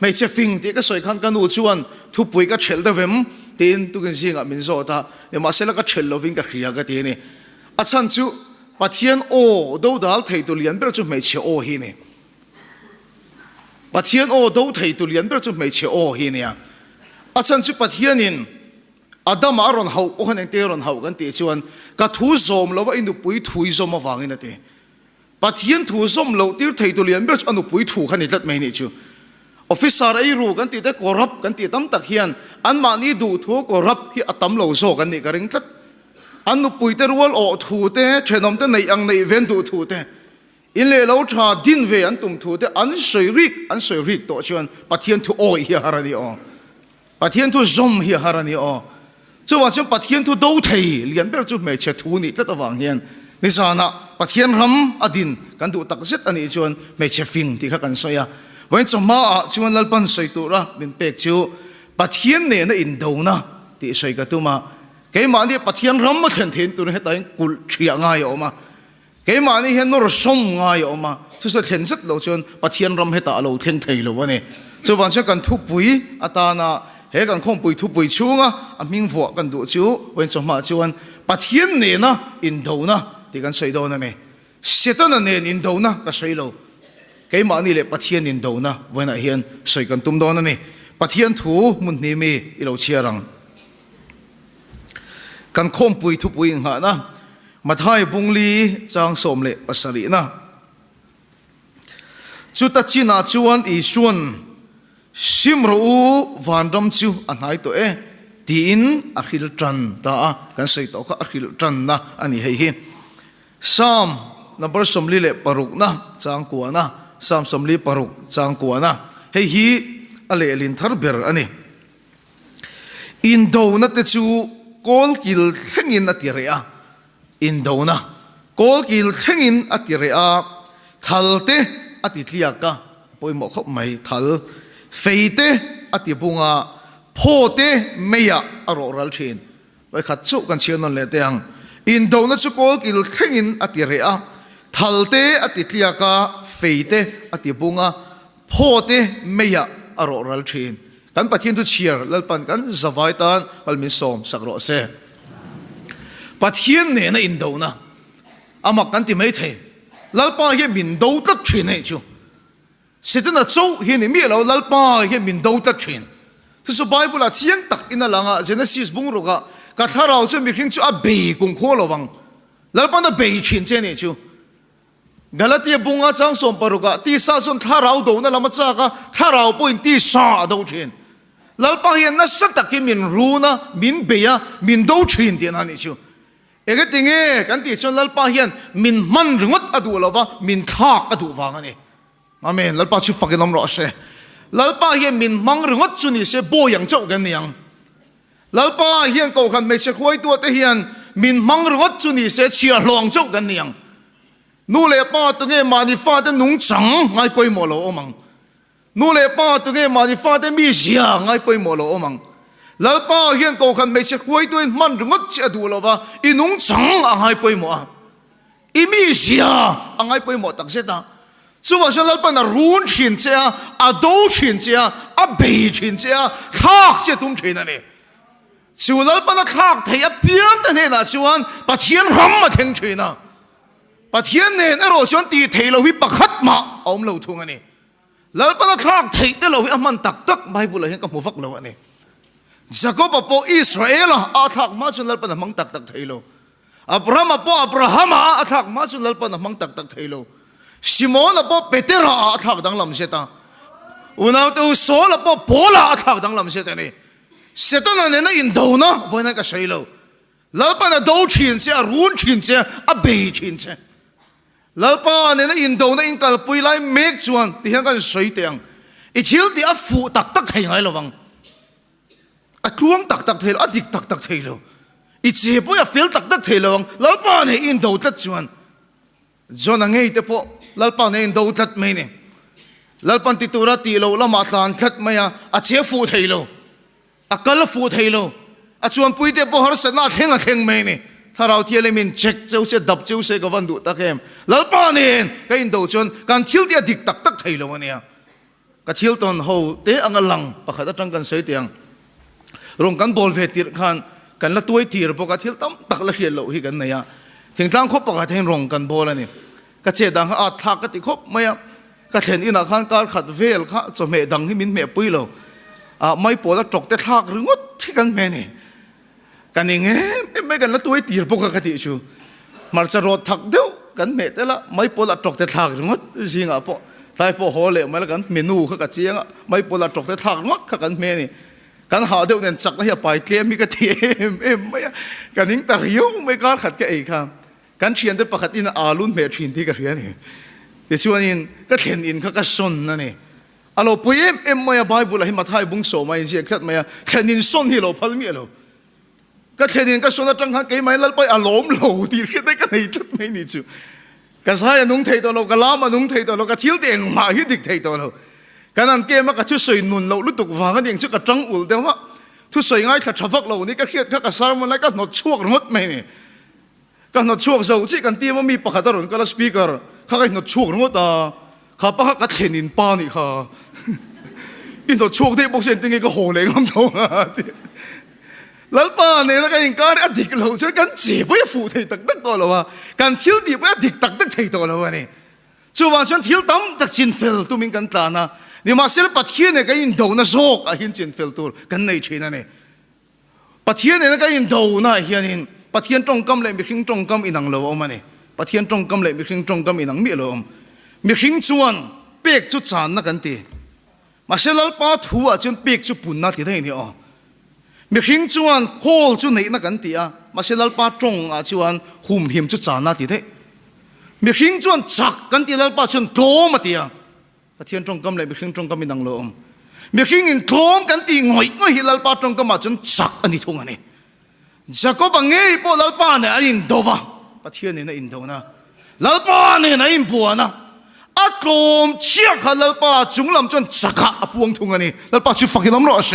mấy chế phình thì cái sợi khăn cái nụ chuan thu bụi cái chèn đó vém tiền tu cái gì ngã mình rõ ta nhưng mà sẽ là cái chèn lo vinh cái khía cái tiền này à chân chú bắt thiên ô đâu đó thấy tu liền bây giờ mấy chế ô hi này bắt thiên ô đâu thấy tu liền bây giờ mấy chế ô hi này à chân chú bắt thiên in Adam aron hậu ô hành tê ron hậu cái tiền chuan cái thu zoom lo vậy nụ bụi thu zoom mà vàng này tiền bắt thiên thu zoom lo tiêu thấy tu liền bây giờ nụ bụi thu cái này rất mấy này chú officer ai ru kan ti te corrupt kan ti tam tak hian an ma ni du thu corrupt hi atam lo zo kan ni ka ring tlat an nu pui te rual o thu te thenom te nei ang nei ven du thu te in le lo tha din ve an tum thu te an soi rik to chuan pathian thu oi hi harani o pathian thu zom hi harani o chu wa chu pathian thu do thei lian ber chu me che thu ni tlat awang hian ni sana pathian ram adin kan du tak zet ani chuan me che fing ti kha kan soyaวันจมาชวนลัลปันสวยตัวระเป็นเป็กชิวปัทยันเนี่ยนะอินโดนะที่สวยกันตัวมาเกี่ยมันนี่ปัทยันรำมาเห็นตัวนี้ให้ตายกุลเชียง่ายออกมาเกี่ยมันนี่เห็นนรสมง่ายออกมาสุดๆเห็นสักเราชวนปัทยันรำให้ตาเราเทียนไทยเราวะเนี่ยชวนวันเช้ากันทุบปุ๋ยอาตานะเฮกันคงปุ๋ยทุบปุ๋ยชิวงะมิงฟัวกันดูชิววันจมาชวนปัทยันเนี่ยนะอินโดนะที่กันสวยโดนเนี่ยเสด็จนั่นเนี่ยอินโดนะก็สวยเราcái mà này là bắt thiên in đầu na với nãy hiện soi cần tum đó này bắt thiên thủ muốn niệm mi yêu chia rằng cần khom bùi thu bùi hả na mặt hai bung li trang som lệ pasari na chú ta chỉ na chuan i chuan sim ru van ram chu an hai to e tin a khil tran ta kan sei to ka a khil tran na ani hei hi sam number som li le paruk na chang kwa na sam somli paruk chang kuana hei hi ale lin thar ber ani indo na te chu kol kil thengin atirea indo na kol kil thengin atirea thalte atitliaka poimo khop mai thal feite atibunga phote meya aroral thin vai khat chu kan chianon le teang indo na chu kol kil thengin atirea thalte atitliaka feite atibunga phote meya aroral thin kan pathin tu chiar lalpan kan zawai tan balmin som sakro se pathian ne na indo na amak kan ti mai the lalpa hi min do tat thin nei chu sidana chou hi ni mi lo lalpa hi min do tat thin tu so bible a chiang tak ina langa genesis bungroga ka tharau chu mi khing chu a be kung kho lowang lalpa na be thin che ne chu Galatia bunga chang som paruga ti sa son tharau do na lama chaka tharau point ti sa do thin lalpa hian na sataki min runa min beya min do thin ti na ni chu ege tinge kan ti chon lalpa hian min man ringot adu lova min thak adu wanga ni amen lalpa chu fakilam ro se lalpa hian min mang ringot chu ni se bo yang chau gan niang lalpa hian ko khan me che khoi tu te hian min mang ringot chu ni se chia hlong chau gan niang nu le pa tu nge mani fa de nung chang ngai poi mo lo omang nu le pa tu nge mani fa de mi sia ngai poi mo lo omang lal pa hian ko khan me che khoi tu man ngot che du lo wa i nung chang a ngai poi mo i mi sia a ngai poi mo tak se ta chu wa lal pa na run thin che a do thin che a be thin che thak che tum thin ani chu lal pa na thak thei a piang ta ne na chuan pathian ram ma theng thinaปัทยันเนี่ยนรชวนตีเทลวิปขัดมาอมเหล่าทุ่งอันนี้แล้วปนักทักเทเตลวิอามันตักตักไม่บุเลยเห็นกับหัวฟักเหล่าอันนี้จะก็ปะปออิสราเอลอาทักมาจนแล้วปนักมังตักตักเทโลอับราฮัมปออับราฮัมอาทักมาจนแล้วปนักมังตักตักเทโลชิโมนปอเปเตระอาทักดังลำเสตาอุณาตัวโซลปอโปลาอาทักดังลำเสตานี่เสตานั่นเนี่ยอินโดนะวันนั้นก็ใช่แล้วแล้วปนักดูชินเสียรุนชินเสียอับเบยชินเสียแล้วป้าเนี่ยนะอินโดนะอินกัลปุยไลเมกชวนที่เห็นกันสวยเตียงอีทิลที่อัฟฟูตักตักเทงไงระวังอักลวงตักตักเทลอดิกตักตักเทลอีเจ็บปุยอัฟฟิลตักตักเทลระวังแล้วป้าเนี่ยอินโดตัดชวนจนนั่งไงแต่พอแล้วป้าเนี่ยอินโดตัดไม่เนี่ยแล้วป้าติดตัวรัตีโลแล้วมาทานตัดไม่อะอาเจ็บฟูเทลอักกัลฟูเทลอาชวนปุยแต่พอฮาร์สนาเทงอะเทงไม่เนี่ยถ้าเราเที่ยวเลยมินเช็คเจ้าเสียดับเจ้าเสียกับวันดูตะเข้มแล้วป้าเนี่ยก็อินโดชนการเที่ยวที่ดิกตักตักไทยแล้ววันนี้ กะเที่ยวตอนเขาเตะอังลังปะขัดจังกันเสียเตียงรวมกันบอลเวทีขันกันละตัวทีร์ปกติเที่ยวตั้มตักละเขียนโลหิกันเนี่ยถึงทางคบปกติเห็นรวมกันบอลนี่กะเจดังอาทักกติคบไม่กะเห็นอินาขันการขัดเวลข้าจะเมดังที่มินเมปุยโลไม่ปวดจกแต่ทักหรืองดที่กันแม่นี่กันยังไงไม่กันละตัวทีร์ปกติชูมาจะรอทักเดียวกันเมแต่ละไม่ปวดจกแต่ทักหรืองดจริงอ่ะพอใช่พอหัวเละมาแล้วกันเมนูเขากะเจียงไม่ปวดจกแต่ทักงดข้ากันแม่นี่กันหาเดี๋ยวเนี่ยจักนะอย่าไปเกลียมีกะเทียมไม่กันยิ่งตะเรียวไม่กล้าขัดแกอีกครับกันเชียนได้ประคัดอินอาลุนเมทรินที่กะเรียนี่เดี๋ยวช่วงนี้ก็เขียนอินเขาก็สนนะนี่อาโลปุยไม่ไบเบิลให้มาถ่ายบุ้งโสมาเสียขัดไม่เขียนอินสนที่เราพัลมีเราก็เขียนอินก็สนจังหาเกี่ยไม่แล้วไปอารมณ์เราดีแค่ได้กันไหนจัดไม่นี่จูก็ใช่นุ่งเทตัวเราก็ล้ามานุ่งเทตัวเราก็เที่ยวเตียงมาฮิดิกเทตัวเราการนั้นเกมมันก็ทุสวยนุนเราลุตุกฟังกันอย่างชุกกระจังอุลเดียวว่าทุสวยง่ายขัดชัฟกเรานี่ก็เครียดก็สารมันแล้วก็หนดช่วงหมดไม่เนี่ยก็หนดช่วงเสาที่กันตีมันมีปากตะรุนก็แล้วสปีกเกอร์เขาก็หนดช่วงหมดข้าปะก็เทนินป้านี่ค่ะอินหนดช่วงที่พวกเซนติงก็โหเลยคำโตแล้วป้าเนี่ยแล้วก็ยังการอดีตเราช่วยกันจีบไม่ฟูไทยตักตักตัวเราว่าการเที่ยวดีไม่อดีตตักตักไทยตัวเราเนี่ยจู่วันฉันเที่ยวตั้มตักจินเฟลตัวมิงกันตานะนี่มาเสียปัทเทียนเนี่ยก็ยินโดนะโซกหินจินเฟลตัวกันในชีนั่นเองปัทเทียนเนี่ยก็ยินโดนะเฮียนินปัทเทียนตรงกำเลยมีขิงตรงกำอินังโลอมันนี่ปัทเทียนตรงกำเลยมีขิงตรงกำอินังมีโลอมมีขิงจวนเปียกจุดจานนักกันตีมาเสียแล้วป้าทัวจนเปียกจุปุ่นนักที่ได้เนี่ยอ๋อมีขิงจวนโคลจุนไหนนักกันตีมาเสียแล้วป้าตรงจวนหุ่มหิมจุดจานนักที่ได้มีขิงจวนจักกันตีแล้วป้าจนโตมาตีปะเทียนตรงกำเลยมีขิงตรงกำมีดังลมมีขิงอินโคลมกันตีง่อยง่อยฮิลลปาตรงกำมาจนจักอันนี้ทุ่งอันนี้จะก็บังเง่ปอลลปาเนี่ยอินโดวะปะเทียนเนี่ยอินโดนะลลปาเนี่ยอินปัวนะอัดลมเชี่ยขัดลปาจุงลำจนจักอะพวงทุ่งอันนี้ลปาชิฟักลำรอเช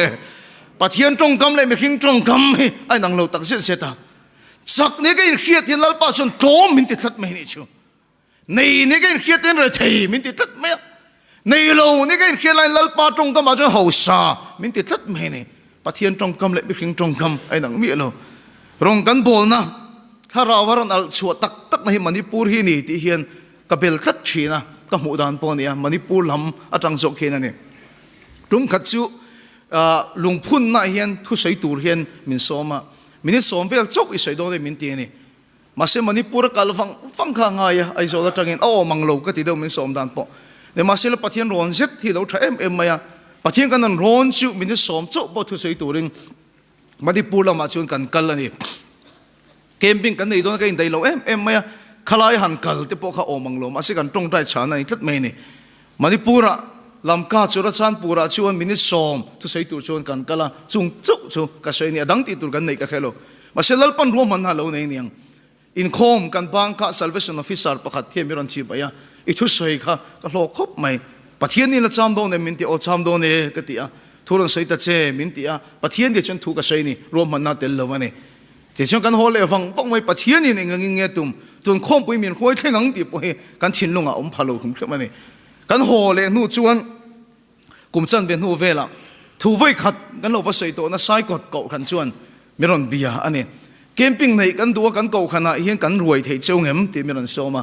ปะเทียนตรงกำเลยมีขิงตรงกำไอ้ดังโลตักเสียเสียตาจักเนี่ยก็อินเขียดที่ลปาจนโตมินติดทัดไม่นี่ชูนี่ก็อินเขียดที่เรทีมินติดทัดไม่ในโลนี่ก็เขียนอะไรลัลปาตรงก็มาจนหัวซามินติดทัดไม่เนี่ยปะเทียนตรงกำเลยไปขิงตรงกำไอ้หนังมีโลรงกันบอลนะถ้าเราว่าเราชัวตักตักในมันนิปูร์ที่นี่ที่เฮียนกับเบลทัดชีนะกับหมู่ดานปอเนี่ยมันนิปูร์ลำอาจังโจกเฮียนนี่รุ่งขัดจูลุงพุ่นน่ะเฮียนทุสัยตูร์เฮียนมินโซมามินโซมเวลจกอิสัยโดนมินตีนี่มาเสมันนิปูร์กัลฟังข้างไงไอ้โจละจังเงินโอ้มังโลก็ติดเดียวมินโซมดานปอเนี่ยมาเสลปะเทียนร้อนเสร็จที่เราใช้มา呀ปะเทียนกันนั้นร้อนชิวมินจะสอมโจ๊บทุสัยตัวเองมาที่ปูเรามาชวนกันกันละนี่เกมปิ้งกันในตัวนั้นก็อินได้เรามา呀ขลายหันกันที่พวกเขาโอมังโลมาเสกันตรงใจฉานันทัดไม่นี่มาที่ปูระลำกาจุรชานปูระชวนมินจะสอมทุสัยตัวชวนกันกันละจุงจุจุก็ใช่เนี่ยดังที่ตัวกันในก็แค่เรามาเสลปันรวมมันฮัลโหลในนี่อินคอมกันบางข้า salvation officer ประคัดเทียมมิรันชีไป呀อีทุสวยค่ะก็โลคบไม่ปะเทียนนี่ละจำโดนเนี่ยมินตีโอจำโดนเนี่ยก็ตีทุเรศใส่ตาเจมินตีปะเทียนเดี๋ยวฉันถูกกับใส่นี่รวมมันน่าเตลวันนี่เดี๋ยวฉันกันหัวเลยฟังไม่ปะเทียนนี่เงี้ยตุ่มจนข้อมปุยมีนหัวเท่งังตีปุยกันทิ้งลงพาโลคุ้มขึ้นมานี่กันหัวเลยนู่จวนกลุ่มจันเป็นหัวเวล่ถูไว้ขัดกันเราว่าใส่ตัวน่ะสายกดเก่าขันจวนมิรอนเบียอันนี้เกมปิ้งในกันตัวกันเก่าขนาดเฮียกันรวยเทเจ้าเงิมที่มิรอนโซมา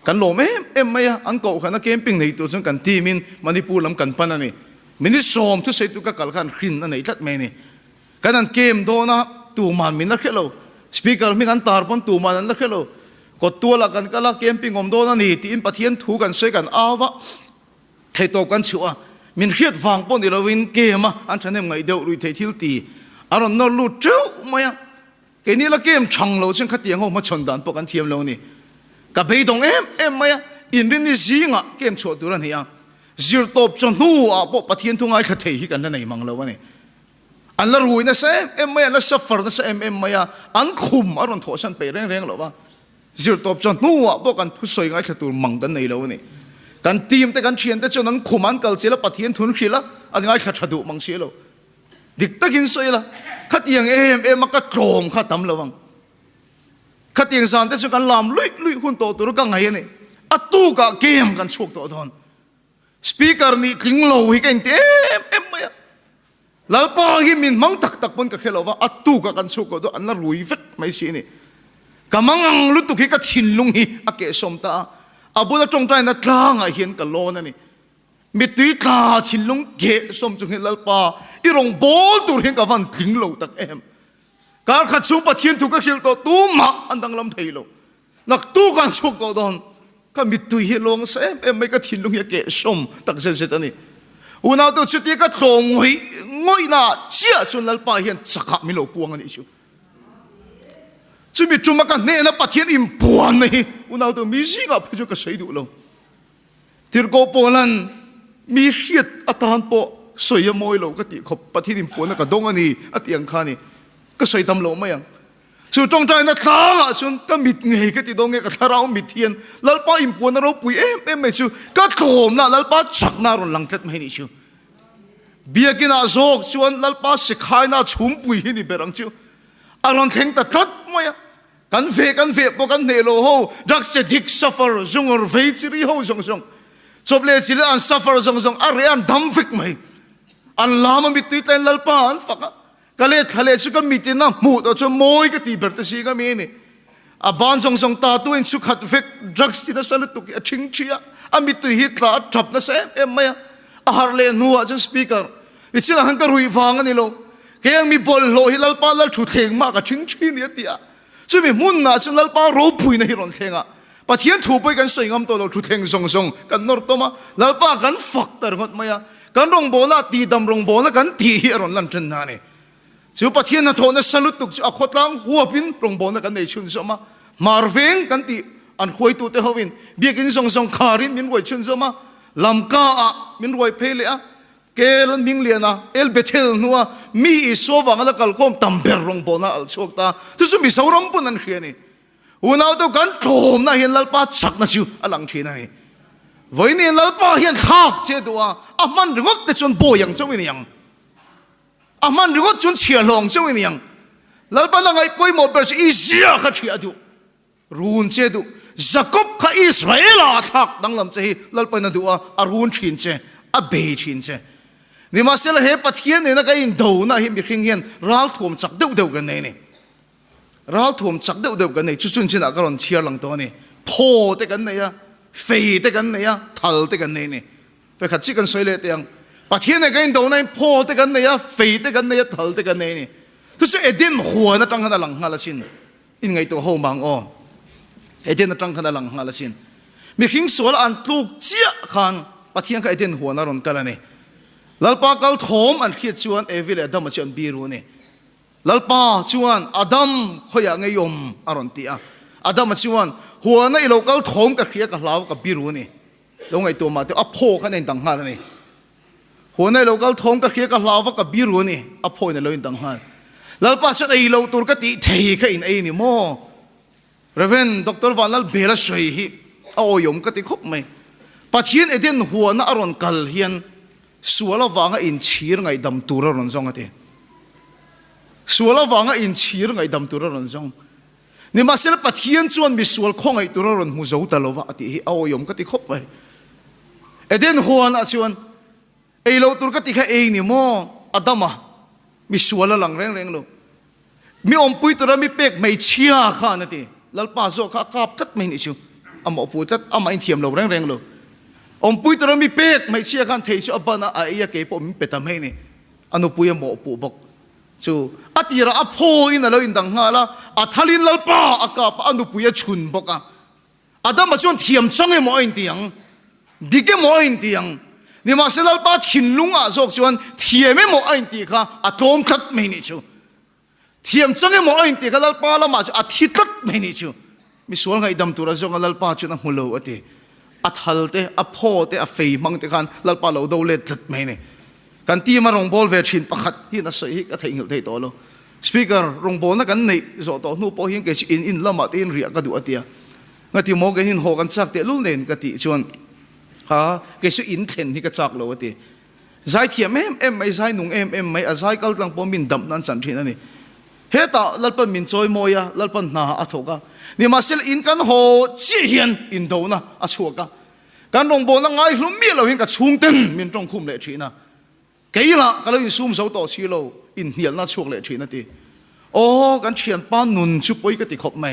กันโลมไม่อันเก่าขนาดเกมปิ้งในตัวฉันกันทีมินมันที่พูดลำกันปันนั่นนี่มินิสอมทุกสิ่งทุกกัลกันขึ้นนั่นนี่ทัดไม่นี่กันนั้นเกมโดนะตัวมันมินนักเขลสปีกเกอร์มีกันตาร์ปนตัวมันนักเขลกดตัวละกันก็ละเกมปิ้งอมโดนั่นนี่ที่อินปะเทียนถูกันใช้กันอาวะเทโตกันชัวมินเขียดฟังปนที่เราวินเกมอันฉันเนี่ยไงเดียวลุยเททิลตีอารมณ์นั่นรู้เจ้าไม่อะเกนี่ละเกมช่างเราฉันขัดเตียงห้องมาชนดันปกันเทียมเรานี่กับไปตรงไม่อะอินรินนี่ซิงอ่ะเกมชัวตัวนั้นเฮียจิรตบจนหัวปปะเทียนทุ่งไอ้ขัดเทียกันนั่นไหนมังเราวะนี่อันละรวยนะเซไม่อันละซัฟเฟอร์นะเซไม่อะอันคุมอารมณ์โถฉันไปเร่งๆหรอวะจิรตบจนหัวปกันทุสวยไอ้ขัดตัวมังกันไหนเราวะนี่กันทีมแต่กันเชียนแต่จนนั้นคุมันกัลเจละปะเทียนทุนขีละอันไอ้ขัดชัดดูมังเชียเราดิกตะกินสวยละขัดยังมันก็โกรมขัดตำระวังขัดยังสารแต่สุกันลามลุยหุ่นโตตัวก็ไงนี่อัตุกะเกมกันชกตัวทอน speaker ni ting lo hi kan te em maya lalpa hi min mang tak tak pon ka khelowa atu ka kan su ko do an la rui vet mai si ni kamangang lutu hi ka thinlung hi ake somta abula tongtai na tlanga hian ka lona ni mi tui tla thinlung ge som chung hi lalpa irong bol tur hin ka van ting lo tak em kar kha chu pathian tu ka khil to tu ma andang lam theilo nak tu kan chuk to don ka mi tui hi long sa em mai ka thinlung hi ke som tak se se tani unaw to chuti ka tong hui ngoi na chia chun lalpa hian chaka mi lo puang ani chu chu mi chuma ka ne na pathian im puan nei unaw to mi si ga phu ka sei du lo tir ko polan mi hiat atan po soya moi lo ka ti khop pathian im puan ka dong ani atiang khani ka sei tam lo mayang chu tong tai na thanga chun ka mit ngei ka ti dong nge ka tharau mit hian lalpa im puan ro pui em mai chu ka thom na lalpa chak na ron langtlat mai ni chu biakina zok chuan lalpa sikhai na chum pui hi ni berang chu aron theng ta that moya kan ve po kan ne lo ho rak se dik suffer zungor ve chiri ho song song choble chile an suffer song song are an dam fik mai an lama mit ti ten lalpa an faka kale thale chu ka mitina mu to chu moi ka ti ber ta si ka mi ni a ban song song ta tu in chu khat vek drugs ti na salut tu a thing thia a mit tu hi tla thap na se em maya a harle nuwa chu speaker ichila han ka rui wang ani lo keng mi bol lo hi lalpa lal thu theng ma ka thing thi ni tia chu mi mun na chu lalpa ro pui na hi ron thenga pathian thu poi kan soi ngam to lo thu theng song song kan nor to ma lalpa kan fak tar ngot maya kan rong bola ti dam rong bola kan ti hi ron lan chen na ni chu pathian na thona salut tuk a khotlang huapin rong bola kan nei chun soma marveng kan ti an khoi tu te hovin biakin song song kharin min roi chun soma lamka a min roi phele a kel ming liana el bethel nuwa mi isova ngala kal kom tamber rong bona al chokta tu su mi sauram pun an khiani unaw to kan thom na hian lalpa chak na chu alang thina ni voini lalpa hian khak che duwa aman ringot te chon boyang chawin yang aman ringot chon chialong chawin yang lalpa langai poi mo ber si isia kha thia du run che du jacob kha israela thak danglam che lalpa na duwa arun thin che a be thin che ni ma sel he pathian ne na ka in do na hi mi khing hian ral thom chak deuh deuh gan nei ni ral thom chak deuh deuh gan nei chu chun chin a karon chiar lang to ni pho te kan nei ya fei te kan nei ya thal te kan nei ni pe khat chi kan soi le te yang pathian ne ka in do na pho te kan nei ya fei te kan nei ya thal te kan nei ni tu su edin huwa na tang hana lang hala sin in ngai to ho mang o edin na tang hana lang hala sin mi khing sol an tluk chia khan pathian ka edin huwa na ron kala ni lalpa kal thom an khiat chuan evil adam chuan biru ni lalpa chuan adam khoya nge yom aron ti a adam chuan huana i local thom ka khia ka hlaw ka biru ni longai to ma te a pho khan en dang ha ni huana i local thom ka khia ka hlaw ka biru ni a pho ne loin dang ha lalpa sa ei lo tur ka ti thei kha in ei ni mo reven dr vanal bela shoi hi a o yom ka ti khop mai pathian eden huana aron kal hian suala wanga in chir ngai dam tura ron zong ate suala wanga in chir ngai dam tura ron zong ni masel pathian chuan mi sual khongai tura ron hu zo talova ati hi aw yom ka ti khop mai eden huan a chuan ei lo tur ka ti kha ei ni mo adama mi suala lang reng reng lo mi om pui tura mi pek mai chia kha na ti lalpa zo kha kap tat mai ni chu amo pu tat ama in thiam lo reng reng lo om pui to mi pek mai chia kan thei chu abana a ia ke po mi petam he ni anu puya mo pu bok chu atira a pho in alo in dang hala a thalin lalpa aka pa anu puya chun boka adam ma chon thiam change mo in tiang dike mo in tiang ni ma selal pa thin lunga zok chuan thieme mo in ti kha a tom that mai ni chu thiam change mo in ti kha lalpa la ma chu a thi tat mai ni chu mi sual ngai dam tura zong lalpa chu na mulo ate a thal te a pho te a fei mang te khan lalpa lo do le tat mai ni kan ti ma rong bol ve thin pakhat hi na sei hi ka thei ngil thei to lo speaker rong bol na kan nei zo to nu po hin ke in lama te in ria ka du atia ngati mo gen hin ho kan chak te lul nen ka ti chuan ha ke su in thlen hi ka chak lo ati zai thiam em mai zai nung em mai a zai kal tlang po min dam nan chan thin ani heta lalpan min choi moya lalpan na a thoka ni masel in kan ho chi hian in do na a chuaka การรองโบลังไงลุ้มเมียเราเห็นกับช่วงเต้นมีตรงคุมเลยชีนะเกี่ยละก็เลยซูมเสาต่อชีเราอินเหียนน่าช่วงเลยชีนะทีโอ้กันเชียนป้านุนชุบไปก็ติดขบไม่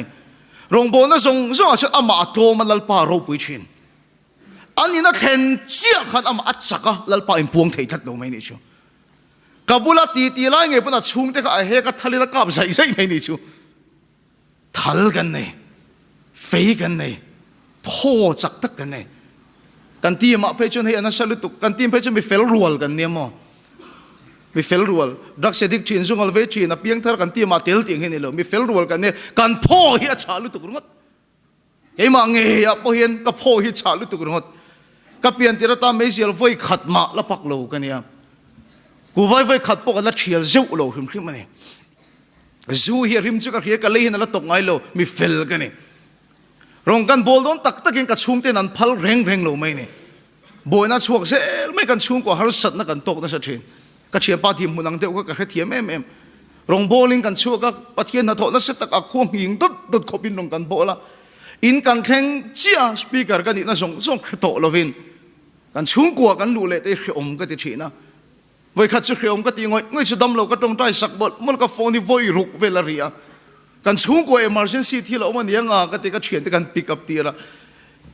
รองโบน่ะส่งอาจอามาโตมันลัลปาเราปุยชินอันนี้น่ะเห็นเจ้าขันอามาอัดสักลัลปาอินพวงเทียดเราไม่นี่ชูกับบุลตีไล่ไงปุ่นช่วงเด็กไอ้เฮก็ทะเลตะกับใส่ไม่นี่ชูทัลกันเนี่ยเฟยกันเนี่ยพ่อจักตักกันเนี่ยกันที่มาเพจนให้อันนั้นสลุตุกันที่เพจนมีเฟลรัวกันเนี่ยมั้งมีเฟลรัวดักเสดิกชินซุงอัลเวชินเพียงเท่ากันที่มาเตลติงเห็นนี่เลยมีเฟลรัวกันเนี่ยกันพ่อเฮียชาลุตุกรุงดไอ้มาเงียบพอเห็นกับพ่อเฮียชาลุตุกรุงดกับเปลี่ยนที่เราตามไม่เสียลไฟขัดมาแล้วปักโลกันเนี่ยกูไฟขัดปกกันแล้วเชียร์เจ้าโลหิมขึ้นมาเนี่ยจูเฮียริมจุกเฮียกันเลยเห็นแล้วตกไงโลมีเฟลกันเนี่ยรองกันบอลโดนตักตะเกียงกับช่วงเต้นนั้นพัลเร่งโลไม่เนี่ยบอยน่าช่วงเซลไม่กันช่วงกว่าฮาร์สัตนักกันตกนั่นสักทีก็เชียร์ปาทีมมุนังเดียวก็กระเทียมรองโบลิงกันช่วงก็ปะเทียนน่ะทอนั่นเสตักควงหิงดุดขบินรองกันโบละอินกันแข่งเจียสปีกเกอร์กันนี่น่ะส่งโตโลวินกันช่วงกว่ากันรู้เลยแต่เขียวอมก็ติดชีนะไว้ขัดเขียวอมก็ตีง่อยจะดำเราก็ต้องได้สักบทมันก็โฟนี่ไว้รุกเวลาเรียกันช่วงกว่าเอเมอร์เจนซี่ที่เรามันยังก็ติดก็เฉียนติกันปิกอัพตีละ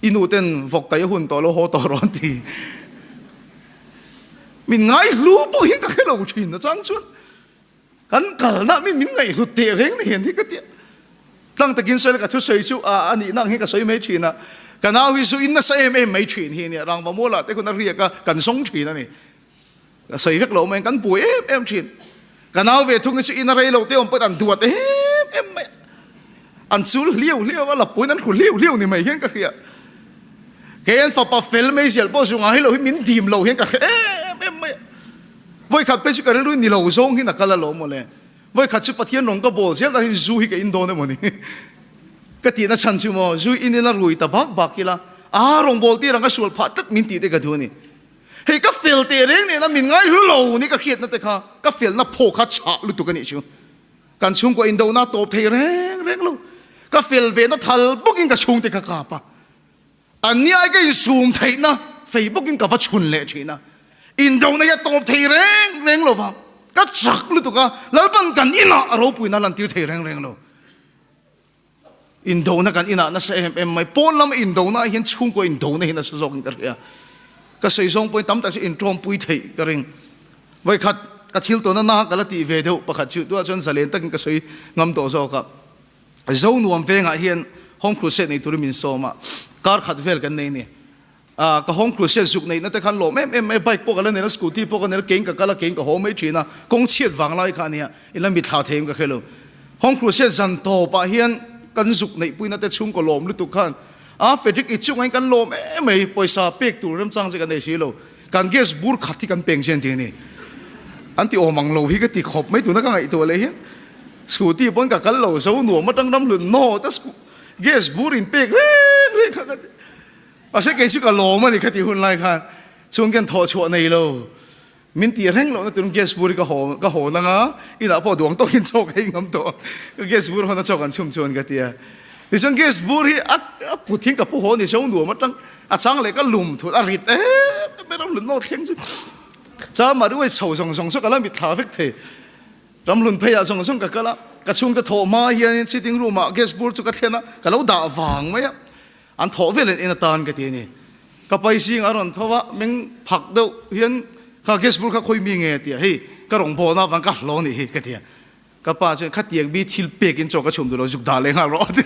อินูเต้นฟกไก่หุ่นต่อโลโหต่อร้อนทีมินไงรู้ปุ่ยก็แค่เราชินนะจังชุนกันกัลนะมินไงรู้เตะเร่งนี่เห็นที่ก็เตะตั้งแต่กินเสร็จก็ทุกสิ่งชั่วอันนี้นั่งให้ก็สวยไม่ชินนะกันเอาวิสุอินน่ะเสไม่ชินเฮียเนี่ยรังบะโมละแต่คนนั้นเรียกกันสงชินนะนี่สวยก็เราเหมือนกันป่วยชินกันเอาเวทุกสิ่งอินอะไรเราเตะอมเปิดอันตัวไม่อันซูเลี้ยวว่าเราป่วยนั้นคุณเลี้ยวนี่ไม่เห็นก็เรียกเห็นฝาปะเฟลไม่เสียป้อสุงให้เราให้มินทีมเราเห็นก็ไม่ไว้ขัดไปชุกันรู้นี่เราส่งที่นักการละล้มหมดเลยไว้ขัดชุดปะเทียนลงก็บอกเสียแต่จูฮิกับอินโดนีหมดนี่ก็ตีน่าชันชูโมจูอินนี่ละรวยแต่บักกี่ละลงบอลที่รังก็สวดพัดตัดมินตีได้กันทุนี่เฮ้ยก็เฟลเตะเร่งเนี่ยนะมินง่ายรู้เรานี่ก็เขียนนั่นแต่ค่ะก็เฟลน่ะโผล่ขัดฉาลุตุกันนี่ชูการชุ่มกว่าอินโดน่าโตเทเร่งลูกก็เฟลเวน่ะทัลบุกินกับชุ่มแต่กะกาปะอันนี้ไอ้ก็ซูมไทยนะเฟซบุ๊กกินกับว่าชุนเละชีนะอินโดนีเซียตบทีเร่งโลฟ้าก็จักลุตุกะแล้วบังกันอินะเราปุยนั่นลันตีทีเร่งโลอินโดนีเซียกันอินะนั่นเอ็มไม่ปนลำอินโดนีเซียเห็นชุ่มกว่าอินโดนีเซียนั่นสะสมกันเลยก็ใส่ซองปุยตั้มแต่อินโทรมปุยไทยก็เร่งไว้ขัดกัดทิลตัวนั้นนะก็ละตีเวเดียวประคัดชุดตัวจนสเลนตั้งก็ใส่งำตัวโซกับโซนวมเฟงอ่ะเห็นห้องครูเซนในตุริมินโซมาการขัดเวลกันนี่ก็ห้องครูเสียสุกในนั่นแต่ขันโลไม่ไปพวกกันเนี่ยสกูตี้พวกกันเนี่ยเก่งกับกันละเก่งกับโฮไม่ชีนะกงเชียดวังไล่ขันเนี่ยอีนั่นมีท่าเทียมกับเขาเลยห้องครูเสียจันโตปะเฮียนกันสุกในปุยนั่นแต่ชุ่มกับลมหรือตุกขันเฟรดิกอีชุ่มให้กันลมไม่ปล่อยซาเปียกตัวเริ่มจังจะกันในชีโลการเกสบูร์ขัดที่กันเป่งเช่นที่นี่อันที่โอมังโลฮิก็ติขบไม่ตัวนั่นก็ไอตัวเลยเฮียสกูตี้ปนกับกันโลโซหนัวมาตั้งน้ำหลุนโน่แต่เกสบูร์อินเปียกเร่กันอาศัยเกสุกะโลมันนี่คติหุ่นไรกันช่วงกันทอชัวในโลมินตีแรงโลนั่นตัวเกสบุรีก็โหนังอีน่าพอดวงต้องกินโชคให้งำตัวก็เกสบุรีเขาน่าโชคกันชุ่มชวนกันเตียที่ช่วงเกสบุรีพูดทิ้งกับผู้โหนี่ช่วงหนัวมันตั้งช่างเลยก็ลุ่มถูกอริตไม่ต้องหลุดโน้ตเข่งจุจ้ามาด้วยโฉส่งกันแล้วมีทาฟิกเทรำหลุนพยาส่งกันแล้วกระชุ่มจะโทมาเฮียนซิติ้งรูมเกสบุรีจุกเทียนะก็แล้วด่าฟังไหมอันทอเวลอินตานกันทีนี่ก็ไปสิงอารมณ์ทว่ามึงผักเดาเฮียนข้าเกสบุลข้าคุยมีเงี้ยทีเฮ้ยก็รองโบนาฟังก็ลองนี่กันทีก็ป้าเจ้าขัดเตียงบีทิลเปกินโจก็ชมดูเราจุกดาเลยฮะรอด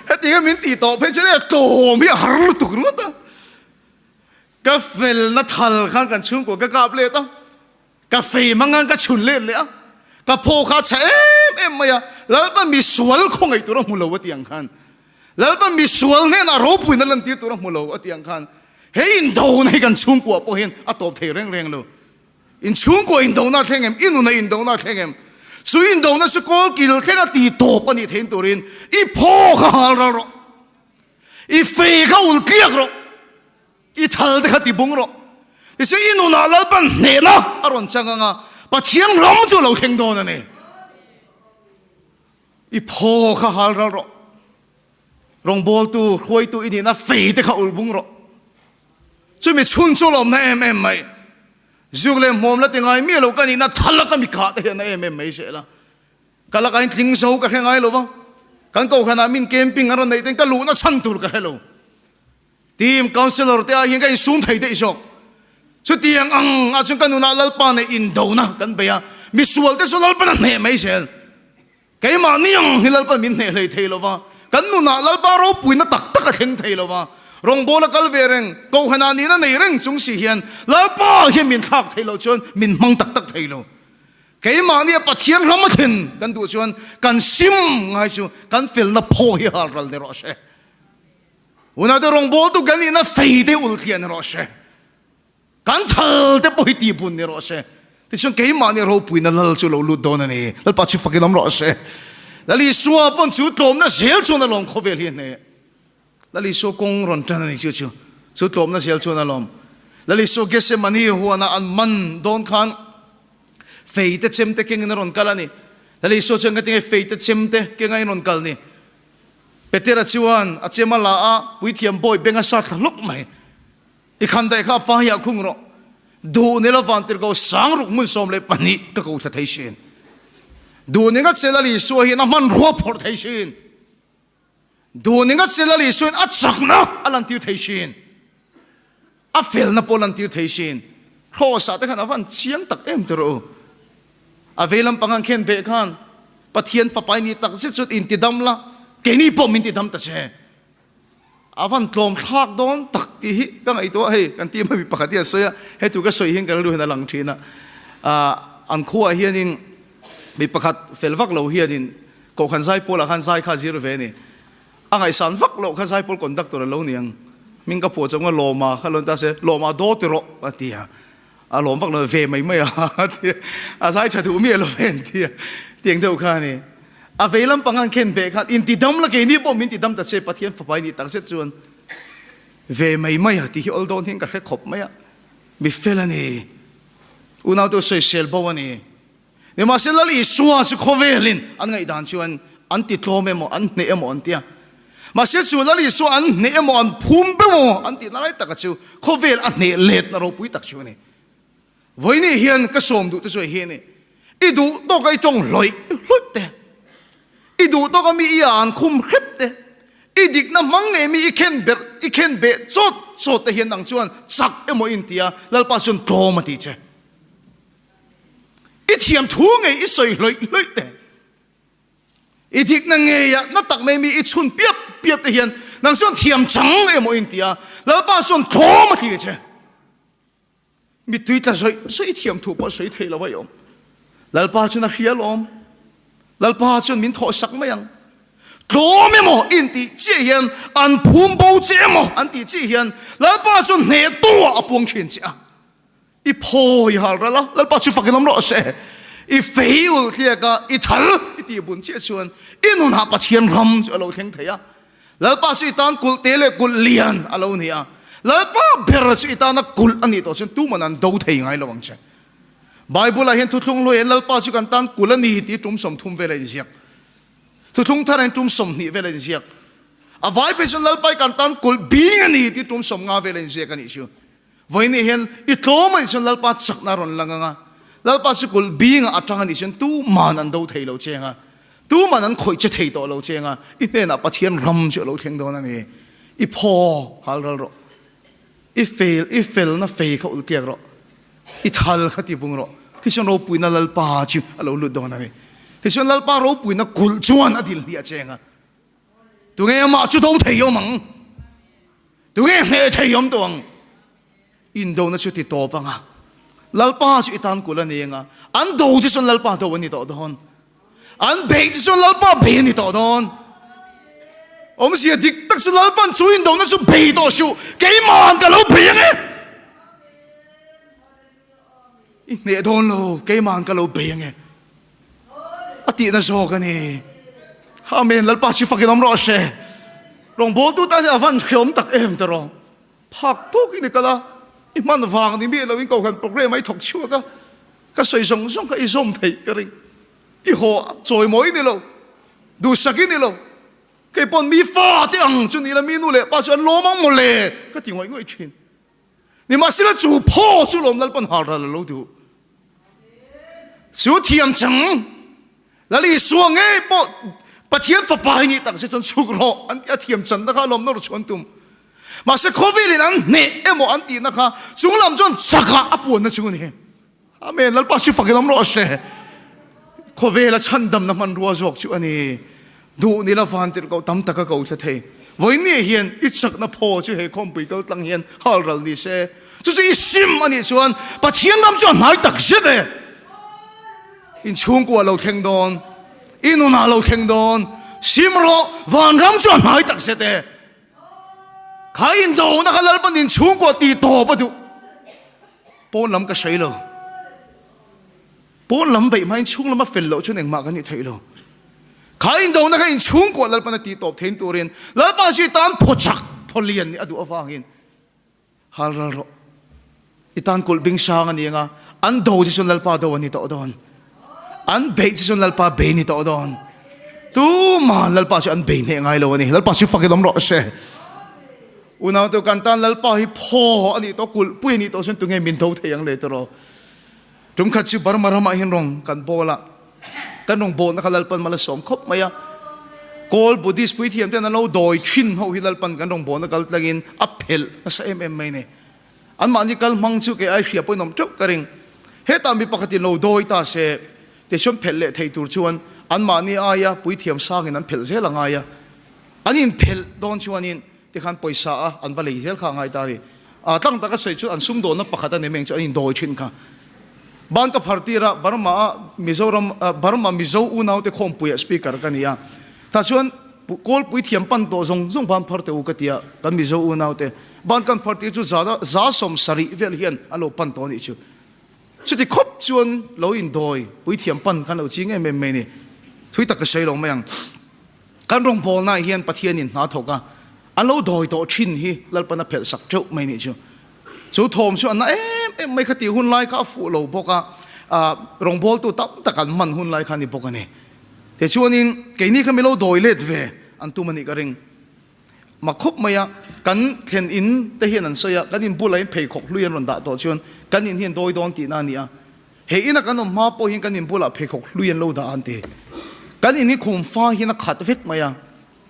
ขัดเตียงมินตีโตเพื่อจะได้โตมีฮารุตุกรู้ตั้งก็เฟลนัทฮัลข้างกันชุ่มกว่าก็กาบเลยตั้งก็เฟยมังงานก็ชุนเล่นเลยก็โพข้าเชไม่อะแล้วมันมีสวนคงไอตัวเราหมุนเราว่าเตียงคันแล้วมันมีสวนเนี่ยนะรูปนั่นลันตีตัวเราหมุนเราว่าเตียงคันเฮ้ยอินโดในกันชุ่มกว่าพอเห็นตบเทเร่งเลยอินชุ่มกว่าอินโดน่าเท่งเอ็มอินุในอินโดน่าเท่งเอ็มสุอินโดน่าสุโกกิลแค่ตีโตปนิเทนตัวรินอีพ่อข้าเราอีเฟยข้าอุลเกียกเราอีทัลเด็กข้าตีบุงเราอีสุอินุน่าแล้วมันเนี่ยนะอารมณ์จังงะปะเทียงร้องจู่เราเข่งโดนนี่อีพ่อข้าหาเรา rong bol tu khoi tu ini na fei te kha ulbung ro chu mi chun chu lom na em mai zuk le mom la tingai mi lo kan ina thal ka mi kha te na em mai se la kala kain tling so ka ngai lo wa kan ko khana min camping aron nei ten ka lu na chan tur ka hello team counselor te a hin ka sun thai te isok chu tiang ang a chung kan na lal pa ne in do na kan be ya mi sual te so lal pa na ne mai sel cái mà niang hilal pa min ne lei thei lo wa kan nu na lal pa ro pui na tak tak a theng thei lo wa rong bola kal ve reng ko khana ni na nei reng chung si hian lal pa hi min thak thei lo chon min mang tak tak thei lo cái mà ni pathian ram ma then kan du chuan kan sim ngai chu kan fel na pho hi hal ral ne ro she una de rong bol tu kan ni na fei de ul khian ro she kan thal te poi ti bun ne ro she thì xong cái mà này rồi bùi nó lal chú lâu lụt đó này lal bắt chú phát cái nắm rõ xe là lý số bọn chú tôm nó xéo chú nó lòng khó về liền này là lý số công rộn chân này chú tôm nó xéo chú nó lòng là lý số cái xe mani hoa na ăn man đón khăn phê te chem te kinh nó rộn cả này là lý số chân cái tiếng phê te chem te kinh ngay rộn cả này Peter chuan a chema la a pui thiam boy benga sa thlok mai I khan dai kha pa ya khung ro du ne la van tir go sang ruk mun som le pani ka ko tha thai shin du ne nga chelali so hi na man ro phor thai shin du ne nga chelali so a chak na alan tir thai shin a fel na polan tir thai shin kho sa te khan avan chiang tak em tro a velam pangang khen be khan pathian fa pai ni tak se chut in ti dam la ke ni pom in ti dam ta che avan tlom thak don tak ti hi ka ngai to he kan ti ma bi pakhatia soya he tu ka soi hin kal lu hena lang thina an khuwa hianin bi pakhat felvak lo hianin ko khan sai pola khan sai kha zero ve ni angai san vak lo khan sai pol conductor lo niang min ka po chonga loma khalon ta se loma do ti ro atia a lom vak lo ve mai mai a sai tha tu mi lo ven ti tieng deu kha ni a veilam pangang khen be khan in ti dam la ke ni pom min ti dam ta se pathian fa pai ni tak se chuan ve mai mai ti hi ol don hin ka khe khop mai mi felani unau to se sel bo ani ne ma se lali suwa su khovelin an ngai dan chuan an ti tlome mo an ne emo an tia ma se chu lali su an ne emo an phum be mo an ti nalai tak chu khovel an ne let na ro pui tak chu ni voini hian ka som du te so hi ni I du to kai chong loi te I du to ka mi ian khum khep te I dik na mang nge mi I ken be chot te hian nang chuan chak emo in tia lalpa sun to ma ti che I thiam thu nge I soi loi te I dik na nge ya na tak me mi I chun piap te hian nang chuan thiam chang emo in tia lalpa sun to ma ti che mi tui ta soi thiam thu pa soi thei la wa yom lalpa chun a hial om lalpa chun min tho sak mayang to me mo in ti che hian an phum bo che mo an ti che hian lalpa chun ne to apung khin cha I pho I hal ra lalpa chu fakin ro se I fail thia ka I thal I ti bun che chuan inun ha pa thian ram chu lo theng theya lalpa si tan kul tele kul lian alo nia lalpa ber si tan kul ani to chen tu manan do thei ngai lo wang che Bible hian thutlung lo en lalpa chu kan tan kulani ti tum som thum vela in siak thutlung tharan tum som ni vela in siak a vai pe chon lalpa kan tan kul bing ani ti tum som nga vela in siak ani chu voini hian I tlomai chon lalpa chak na ron langa lalpa chu kul bing atang ani chen tu man an do thei lo chenga tu man an khoi che thei to lo chenga I ne na pathian ram chu lo theng do na ni I pho hal ro I fail na fei kho ultiak ro I thal khati bung ro ti chon ro pui na lalpa chu alo lu do na ni ti chon lalpa ro pui na kul chuan adil bia chenga tu nge ma chu do thei yo mang tu nge he thei yom tong in do na chu ti to pa nga lalpa chu itan kul ani nga an do ti chon lalpa do ani to don an be ti chon lalpa be ni to don om sia dik tak chu lalpan chu in do na chu be to shu ke man ka lo be nge ne don lo ke man ka lo be nge ati na so ka ni amen lalpa chi fakin am ro she rong bol tu ta avan khom tak em ta ro phak to ki ni kala I man wang ni mi lo in ko kan program ai thok chu ka soi song song ka I som thei ka ring I ho choi moi ni lo du saki ni lo cái bọn mi pha thì ăn cho ni là mi nu lệ ba cho lo mang một lệ cái tiếng gọi người chuyện ni mà xin là chủ phô chủ lom là bọn họ là lâu đủ chủ thiam chẳng là lý xuống nghe bọn bắt thiên phật bài ni tặng sẽ chọn chủ lo anh thiam chẳng đó khá lom nó được chọn tụm mà sẽ COVID lên anh nè em một anh tin nó khá chúng làm chọn sắc khá áp buồn nó chúng này amen là ba chỉ phật cái lom nó sẽ COVID là chân đầm nằm ăn rùa ruột chú anh ấy đủ ni là van tiệt cầu tắm tắc cầu cho thầy với ni hiền ít sắc nó phô chứ hệ không bị cầu tăng hiền hal rồi ni sẽ chú ý sim anh ấy chuan bắt thiên làm chọn hai tắc chết đấy in chung qua lâu thèn đòn in nuna lâu thèn đòn sim ro van làm chọn hai tắc chết đấy khai in đầu nó khai lal ban in chung qua ti to bắt du bốn lắm cái say rồi bốn lắm vậy mà in chung lắm mà phèn lộ cho nên mà cái này thấy rồi khai in đầu nó khai in chung qua lal ban ti to thèn tu rin lal ban chỉ tan phô chắc phô liền ni adu avang in hal ro itan kul bing sang ani nga an do ji sun lal pa do ani to don an be ji sun lal pa be ni to don tu ma lal pa chu an be ne ngai lo ani lal pa chu fa ke dom ro se unaw to kan tan lal pa hi pho ani to kul pui ni to sun tu nge min tho theyang le to ro tum khat chu bar marama hin rong kan bola kan rong bo na khalal pan mala som khop maya kol buddhist pui thiam te na lo doi thin ho hilal pan kan rong bo na kal tlagin aphel sa mai ne an mani kal mang chu ke ai hria poi nom chok karing he ta mi pakhatin lo doi ta se te som phel le thei tur chuan an mani aya pui thiam sang in an phel zel anga ya anin phel don chuan in te khan poisa a an va lei zel kha ngai ta ri a tlang ta ka sei chu an sum do na pakhata ne meng chu anin doi thin kha ban ka phartira barma mizoram barma mizo unau te khom pui speaker kania ta chuan kol pui thiam pan to zong zong ban pharte u katia kan mizo unau te ban kan pharti chu za som sari vel hian alo pan to ni chu chuti khop chuan lo in doi pui thiam pan kan lo ching em me ni thui tak ka sei lo mayang kan rong bol na hian pathian in na thoka alo doi to thin hi lalpana phel sak chau mai ni chu chu thom chu an em mai khati hun lai kha fu lo boka rong bol tu tam takan man hun lai khani boka ni te chuanin ke ni khamilo doi let ve an tu mani ka ring ma khop maya kan thlen in te hian an soya kan in bulai phei khok hluian ron da to chuan kan in hian doi don ti na nia he ina kan ma po hin kan in bula phei khok hluian lo da an te kan in ni khum fa hin a khat vet maya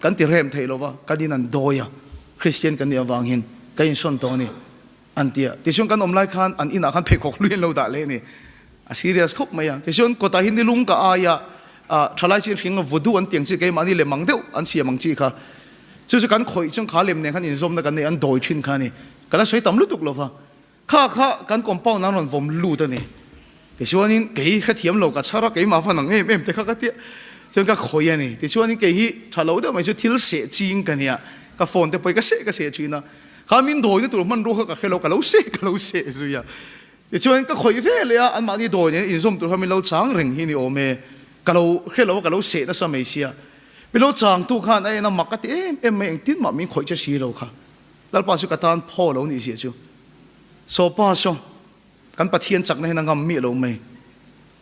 kan ti rem thei lo wa kan in an doya Christian kan ni awang hin kan in son to ni an tia ti chuan kan om lai khan an ina khan phei khok hluian lo da le ni a serious khop maya ti chuan ko ta hin ni lung ka aya thalai chi hring vodu an tiang chi ke mani le mangdeu an sia mang chi kha chu chu kan khoi chung kha lem ne khan in zom na kan ne an doi thin kha ni kana soi tam lu tuk lo fa kha kan compound na ron vom lu ta ni ti chuanin ke kha thiam lo ka chara ke ma fa nang em te kha ka ti chuan ka khoi ani ti chuanin ke hi thalo de mai chu thil se ching kan ya ka phone te poi ka se china kha min doi ni tur man ro ka khelo ka lo se zu ya ti chuan ka khoi ve le an ma ni doi ni in zom tur ha min lo chang ring hi ni o me ka lo khelo ka lo se na sa mai sia bilo chang tu khan ai na makati em mai tin ma min khoi cha si lo kha lal pa su ka tan pho lo ni sia chu so pa so kan pathian chak na ngam mi lo mai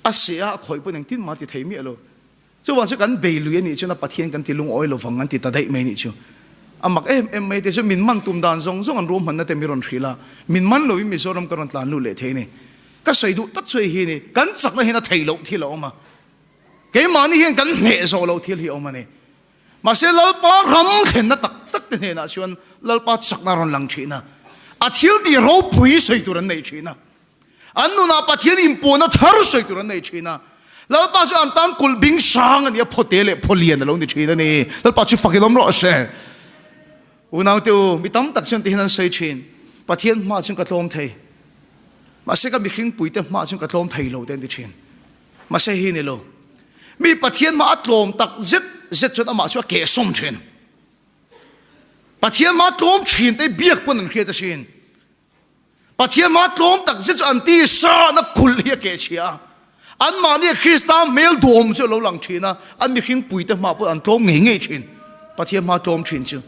a sia khoi pu nang tin ma ti thei mi lo chu wan su kan be lu ni chu na pathian kan ti lung oi lo wang an ti ta dai mai ni chu amak em mai te chu min man tum dan zong zong an rom han na te mi ron thrila min man lo mi zoram karon tlan lu le the ni ka sei du tak choi hi ni kan chak na hina thei lo thi lo ma ke ma ni hian kan ne zo lo thil hi o ma ni ma se lalpa ram khen na tak te ne na chuan lalpa chak na ron lang thina a thil ti ro pui sei tur an nei thina an nu na pathian in po na thar sei tur an nei thina lalpa chu an tan kul bing sang ani photele pholian lo ni thina ni lalpa chu fakilom ro se unaw tu mitam tak chen ti hinan sei thin pathian ma chung ka tlom thei ma se ka mi khing pui te ma chung ka tlom thei lo ten ti thin ma se hi ni lo mi pathian ma atlom tak zet chot ama chu ke som thin pathian ma tlom thin te biak pun an khia ta sin pathian ma tlom tak zet an ti sa na khul hi ke chia an ma ni Christa mel dom chu lo lang thina an mi khing pui te ma pu an tlom nge thin pathian ma tlom thin chu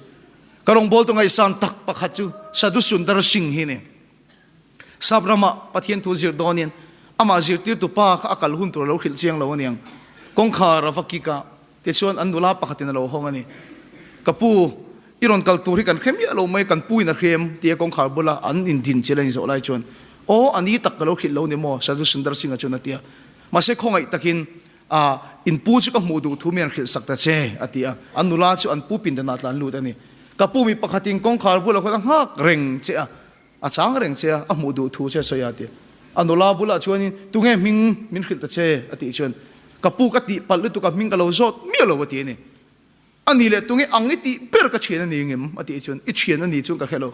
karong bol to ngai san tak pakhat chu sadu sundar singh hi ne sabrama pathian tu zir donian ama zir tir tu pa akal hun tur lo khil chiang lo niang kong kha ravakika te chuan an dula pakhatin lo hong ani กปูอีรอนกัลตูที่กันเข้มยาเราไม่กันปุยนะเข้มเตียกองขาบุลาอันอินดินเจริญสุไลชวนโอ้อันนี้ตักกะเราขิดเราเนี่ยโมสาธุสุนทรสิงห์ชนเตียมาเสกของไอ้ตะกินอินปูจุกมูดูทุ่มยันขิดสักตะเจอติอันนุลาจุอันปูปินเดนัดลันลูดอันนี้กับปูมีปกติกองขาบุลาคนตั้งฮักเร่งเจ้าช้างเร่งเจ้ามูดูทูเจ้าสยาติอันนุลาบุลาชวนนี่ตุงเงมินขิดตะเจอติชวนกับปูกติปัลลุตุกับมิงกับเราโซดเมียเราวะตีนี่อันนี้แหละตุงเงอังนี่ตีเปิดกระเชียนนี่เงี้ยอติชวนอิเชียนนี่ชวนกับเฮโล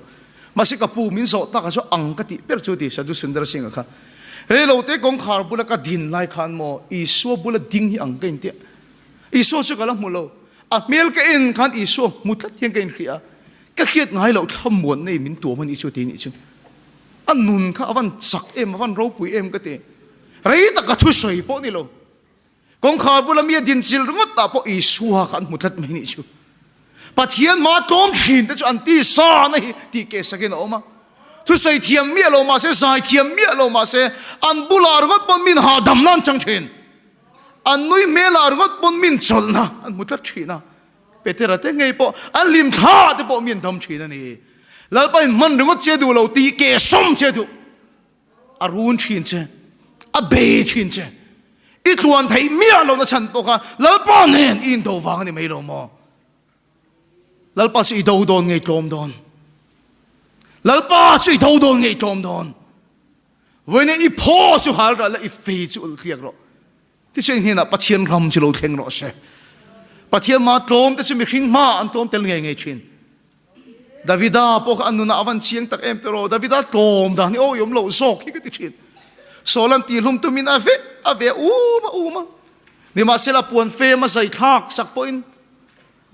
มาสิกับปูมินโซตากระโซอังกติเปิดจุดที่สาธุสุนทรสิงห์ค่ะเรื่องเราเตะกองขาบุลากระดินไล่ขันโมอีสัวบุลดิ้งที่อังกันเตะอีสัวสุกละมุโลเมลก็เอ็นขันอีสัวมุดที่ยังกันเขียก็เขียดง่ายเราทำหมดในมินตัวมันอีสัวตีนี่ชวนอันนุนข้าวันสักวันเราปุยก็เตะเรื่องตะกระทุสวยพวกนี้โลกองขาบุลามีดินสิลงดตาพวกอีสัวขันมุดไม่นี่ชวนปัจเจียนมาต้มชินแต่จวนตีซาในที่เกศกันออกมาทุใส่เทียมเมียเรามาเสใส่เทียมเมียเรามาเสอันบุลาร์ก็ปนมินหาดำนั่นจังเชนอันนุยเมลาร์ก็ปนมินจลนะอันมุดชีนะเปเตระเตงไงปออันลิมท่าเตปอมินดำชีนะนี่แล้วไปมันรึงก็เจดูเราตีเกศมเจดูอารุนชินเจอาเบชินเจอีตัวอันไทยเมียเรานะฉันปอกะแล้วป้อนเห็นอินโดฟังนี่ไม่รู้มั้งแล้วป้าสิโดนโดนไงโดนโดนแล้วป้าสิโดนโดนไงโดนโดนวันนี้อีพ่อสุหาร์แล้วอีฟีสุลเลียกเราที่เช่นนี้นะปัจเจียนรำจะเราเข่งเราเสียปัจเจียนมาโตมแต่สิมีขิงมาอันโตมเตลไงชินดาวิดาพวกอันนู้นอวันเชียงตักเอ็มเตโรดาวิดาโตมด่านี่โอ้ยมโลโซกที่ก็ติดชินโซลันตีลุมตุมินอาเวอูมานี่มาเสละปวนเฟมาใส่ทักสักปอยน์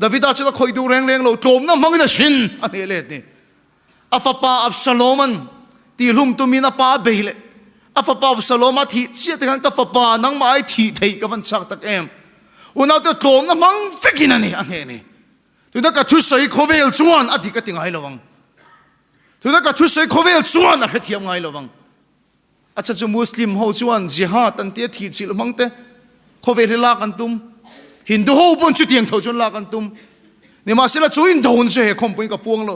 ดาวิดาจะต้องคอยดูแรงเราโจมน้ำมันก็ชินอันนี้เลยนี่อัฟปาอับซาโลมันตีลุมตุมินาปาเบลอัฟปาอับซาโลมาที่เสียแต่กันกับปานังมาไอที่ไทยกับวันสักตักเอ็มวันนั้นจะโจมน้ำมันฟิกินอันนี้นี่ทุกท่านก็ทุสายโคเวลชวนอดีตก็ติงไงระวังทุกท่านก็ทุสายโคเวลชวนอะไรที่ยังไงระวังอาจจะมุสลิมเขาชวนจิฮาดตันเตียที่จิลมังเตโคเวลลากันตุมฮินดูเขาบนชุดเตียงเท่าจนลากันตุมนี่มาเสละช่วยอินโดนเสียคอมเป็นกับพวงเรา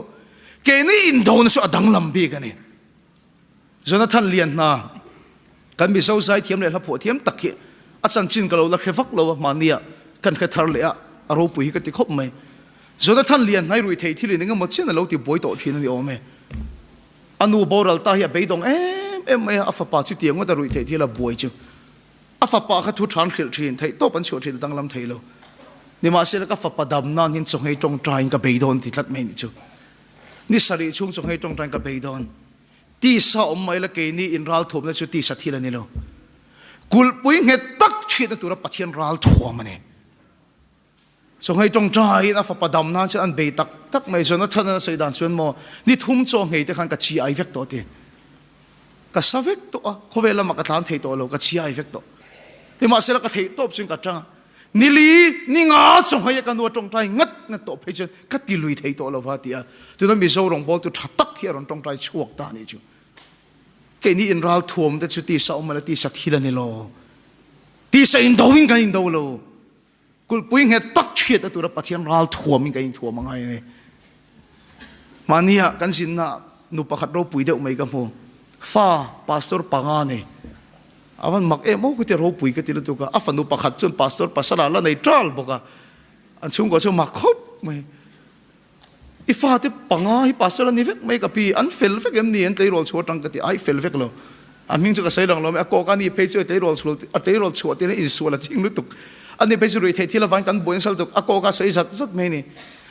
เกนี่อินโดนสุดดังลำบีกันนี่จนท่านเรียนนะกันมีเสาไซเทียมเลยครับผัวเทียมตักเกอาจารย์ชินกับเราลักเขฟักเรามาเนี่ยกันแค่ทาร์เลยอะอารมณ์ปุ๋ยกันติดคบไหมจนท่านเรียนให้รู้ที่เรียนงั้นมาเช่นเราติดบ่อยต่อทีนั่นเองไหมอนุบาลตาเหียไปตรงไม่อัฟปาจุดเตียงว่าแต่รู้ที่เราบ่อยจูอัฟปาเขาทุกทางเขียนทีนไทยโตปัญชาทีตั้งลำไทยเรานี่มาเสละก็อัฟปาดำนั่นยินส่งให้ตรงใจกับไปโดนติดลัดไม่นี่จูนี่สรีช่วงส่งให้ตรงใจกับไปโดนที่สาวไม่ละเกนี่อินรัลทุ่มแล้วชุดที่สัตย์ที่ละนี่เรากุลปุยเงตักชีดตัวเราปัจเจียนรัลทุ่มมันเนี่ยส่งให้ตรงใจนะฝักประดำนั่นจะอันเบตักตักไม่ส่วนนั้นท่านนั้นใส่ด่านส่วนโมนี่ทุ่มโจงให้แต่ขันกับชีไอเวกตัวเดียกับสาเวกตัวเขาเวลามากับทานเทตัวเรากับชีไอเวกตัวที่มาเสร็จก็เทตัวจึงกับจังนี่ลีนี่งาส่งให้กันวัวตรงใจงัดตัวไปจนกัดกิลุยเทตัวเราพอดีตัวนั้นมีโซ่รองบอลตัวตักเฮียรอนตรงใจช่วงตานี่จูแค่นี้อินรัลทุ่มแต่ชุดที่สาวมาแล้วที่สัตย์ที่ละนี่โลที่ใส่อินโดวิ่งกันอินโดโลกุลปุยเงตักเชียดตัวเราปัจเจียนรัลถ่วมกันถ่วมมังไงเนี่ยมาเนี่ยกันสินนะนุปขัดเราปุยเดียวไม่กันพอฟ้าพาสตอร์ปังอันเนี่ยอาวันมักโมกุฏิเราปุยกันที่ละตัวก็อาฟันนุปขัดจนพาสตอร์ภาษาละในทรัลบอกว่าอันชุ่มก็จะมักคบไม่อีฟ้าที่ปังอันที่พาสตอร์นี่เฟกไม่กับพี่อันเฟลเฟกเอ็มนี่อันเตยโรลชัวตังกันที่ไอเฟลเฟกเราอันมิงจะก็ใส่ดังเราไม่โกกันนี่เพจเตยโรลชัวเตยโรลชัวที่นี่อินสัวละจริงหรือตุกอันนี้เป็นสุดที่ที่เราฟังกันบนสัลตุกอากก็ใส่สัตว์ไม่นี่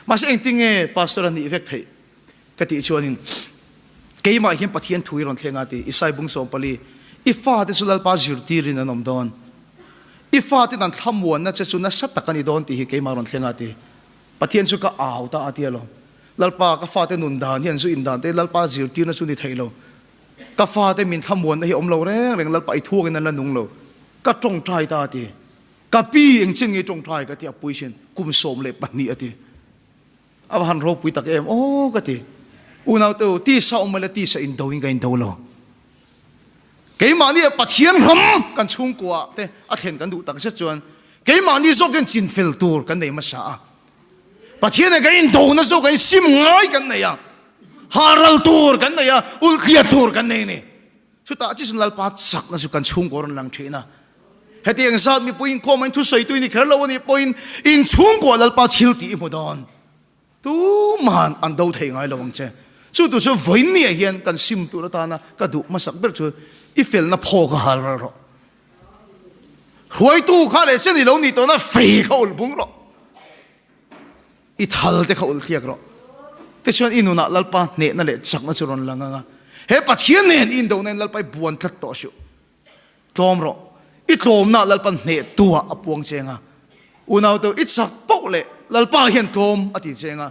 มาสิ่งที่เงี้ยพาสตอร์นี่เอฟเฟกต์ให้กติชวนินเกี่ยมาเห็นปะเทียนถุยรอนเทียงอาทิอิสัยบุงสมปลีอีฟ้าที่สุดแล้วพาจิรตีรินันนมดอนอีฟ้าที่นั่นทำวนนั่นจะสุนัขสัตว์กันนี่โดนที่เกี่ยมารอนเทียงอาทิปะเทียนสุกอ้าวตาอาทิลแล้วป้าก็ฟ้าที่นุนดานเห็นสุอินดานแต่แล้วป้าจิรตีนั่นสุนิทัยเราก็ฟ้าที่มินทำวนให้อมเราแรงแล้วไปทั่วกันนั่นละนุ่งเราก็ตรงใจตาอาทิกับปีเองจึงยังตรงใจกันที่ปุยเช่นกุมสมเล็บปันนี้อาทิอาวันรบปุยตักโอ้กันที่อุณาตัวที่สาวมาแล้วที่สอินโดวิ่งกันอินโดเราเกี่ยมานี่ปัจเจียนรำกันชุ่มกว่าแต่อาเทนกันดูตักเสียจวนเกี่ยมานี่โซกันจินฟิลตูร์กันได้มาสา pathian này cái in đầu nó số cái sim ngay cái này à haral tour cái này à ulkia tour cái này nè chúng ta chỉ xin lalpa sắc nó số cần chung qoran lang thina hết tiếng sát mi point comment thu soi tu ni khởi lâu ni point in chung qor lalpa thil ti mu don tu man an đâu thấy ngay lâu chứ chú tu số với ni hiền cần sim tu ta na cái đủ mà sắc biết chú ifel na pho cái hal rồi huay tu khá lệ trên thì lâu ni to na phê khâu bung rồi ít hal te khâu thiệt rồi thế cho nên inu na lalpa nè na lệ chắc na churon lang nga he pathian nè in đâu nên lalpa buồn thật to siêu tom rồi ít tom na lalpa nè tua apuang chenga unau to ít sắc bốc lệ lalpa hiền tom ati chenga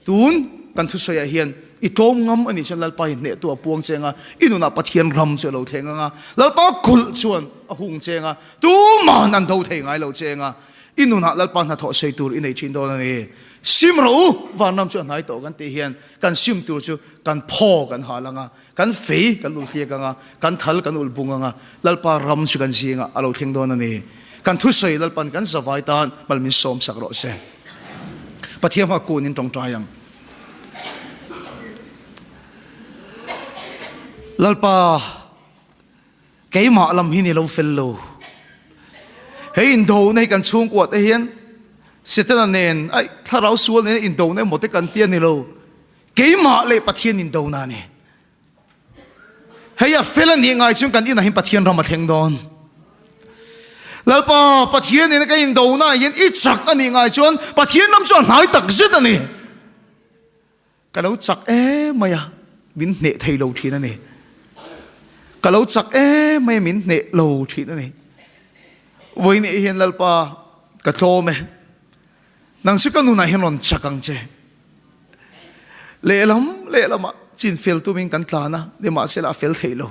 tun kan thu soya hiền ít tom ngam ani chen lalpa nè tua apuang chenga inu na pathian ram che lo thenga nga lalpa kul chuan a hung chenga tu ma nan đâu thei ngai lo chenga inu na lalpa na tho sei tur inei chin do na ni sim ro van nam chu nai to kan te hian kan sim tur chu kan pho kan halanga kan fei kan ul thia kanga kan thal kan ul bunga lalpa ram chu kan jinga alo theng do na ni kan thu sei lalpan kan zawai tan malmin som sak ro se pathiam ha kunin tong tayang lalpa keima lam hi ni lo fello hei in do nei kan chung kwat a hian setana nen ai tharau sual ne in do nei mote kan tian ni lo keima le pathian in do na ne hei a felan ni ngai chung kan in hin pathian ram theng don lalpa pathian ni ka in do na yen I chak ani ngai chon pathian nam chon nai tak zet ani ka lo chak e maya min ne thei lo thin ani ka lo chak e mai min ne lo thin ani voi ni hian lalpa ka tlome nang su ka nu na hian ron chakang che le lama chin fel tu min kan tlana de ma sela fel theilo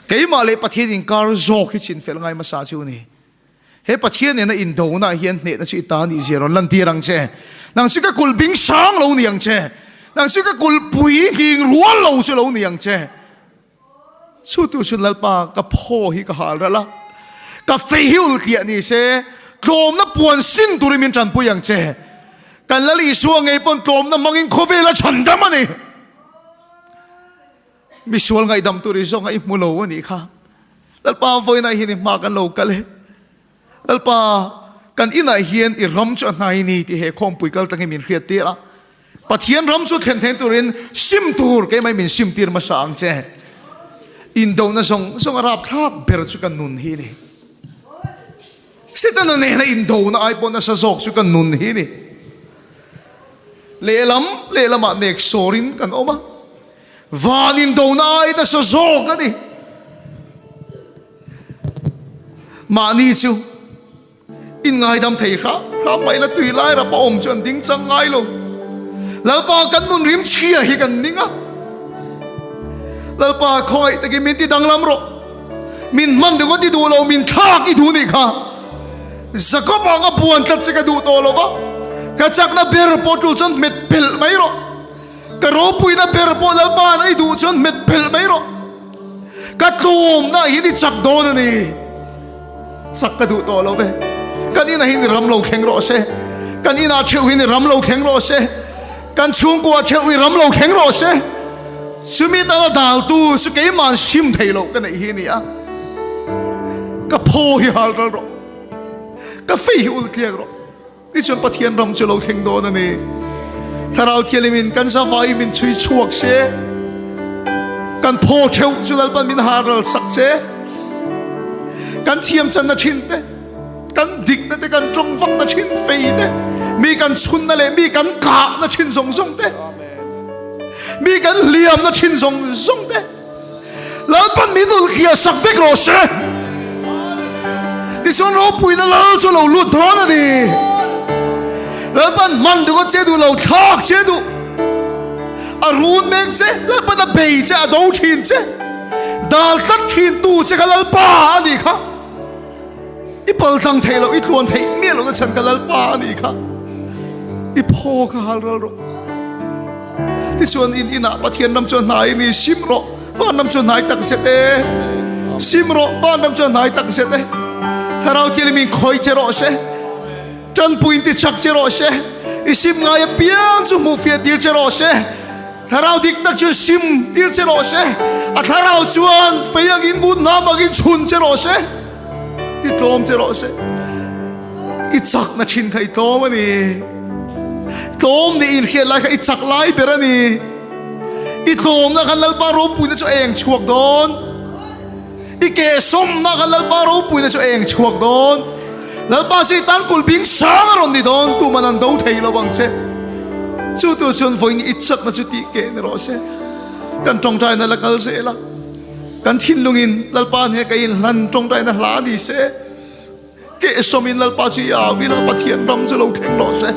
keima le pathian in kar zo khi chin fel ngai ma sa chu ni he pathian ne na in do na hian ne na chi ta ni zero lan ti rang che nang su ka kul bing sang lo ni ang che nang su ka kul pui hing rual lo su lo ni ang che chu tu su lalpa ka pho hi ka hal ra la ka fei hiul kia ni se tom na puan sin turi min tran puyang che kan lali suang ei pon tom na mangin khove la chan dam ani mi sual ngai dam turi so ngai mulo ani kha lalpa voi na hi ni ma kan lo kale lalpa kan ina hian I ram chu nai ni ti he khom pui kal tangi min khriat ti la pathian ram chu thlen turin sim tur ke mai min sim tir ma sang che in do na song rap thak ber chu kan nun hi ni setana ne na in do na ai pon na sa zok chu kan nun hi ni le lama nek sorin kan oma van in do na ai da sa zok ani ma ni chu in ngai dam thei kha mai la tui lai ra pa om chuan ding chang ngai lo lalpa kan nun rim chia hi kan ninga lalpa khoi ta ki min ti dang lam ro min man de ko ti du lo min thak I du ni kha zakopa nga buan tat se ka du to lo ba ka chak na ber po tu chon met pel mai ro ka ro pui na ber po dal pa na I du chon met pel mai ro ka tlom na hi ni chak do na ni chak ka du to lo ve kan ina hin ram lo kheng ro se kan ina cheu hin ram lo kheng ro se kan chung ko cheu ram lo kheng ro se sumi ta la dal tu su ke man sim thei lo ka nei hi ni a ka pho hi hal ro ka fei ul tiak ro ni chon pathian ram chu lo theng do na ni tharau thialimin kan sa vai min chui chuak se kan pho theu chu lal pan min haral sak se kan thiam chan na thin te kan dik na te kan trong vak na thin fei te mi kan chun na le mi kan ka na thin song song te mi kan liam na thin song song te lal pan min ul khia sak vek ro se đi xuống rô bùi nó lỡ cho lầu lụt đó là đi lỡ bạn mặn được có chế đủ lầu thác chế đủ à rùn mênh chế lỡ bạn đã bày chế à đấu thìn chế đào tắt thìn tù chế cả lỡ bà đi khá ít bầu thằng thầy lầu ít luôn thầy miệng lầu nó chân cả lỡ bà đi khá ít phô khá hal rồi đi xuống in ạ bà thiên nằm cho nái ni sim rộ và nằm cho nái tặng sẽ tê sim rộ và nằm cho nái tặng sẽ tê tharau thialimin khoi che ro se tran puin ti chak che ro se isim ngay piang chu mu fiat dir chero se tharau dik tak chu sim dir chero se a tharau chuan feyang in gut na magin chun chero se ti tom chero se i chak na thin khai tom ani tom ni in khel lai khai chak lai berani i tom na kan lalpa ro pui na chu eng chuak don i ke som na kan lalpa ro pui na chu eng chuak don lalpa si tan kul bing sang ron di don tu manan do thei lo bang che chu tu chun voi ni i chak na chu ti ke ne ro se kan tong trai na la kal se la kan thin lungin lalpa ne ka in lan tong trai na hla di se ke somin lalpa chi ya wi la pathian ram chu lo theng lo se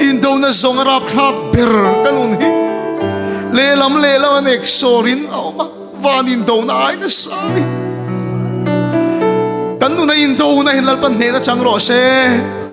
in do na zong rap khat ber kan un hi le lam nek sorin au ma van in do na ai na sa ni kan nu na in do na hin lalpa ne na chang ro se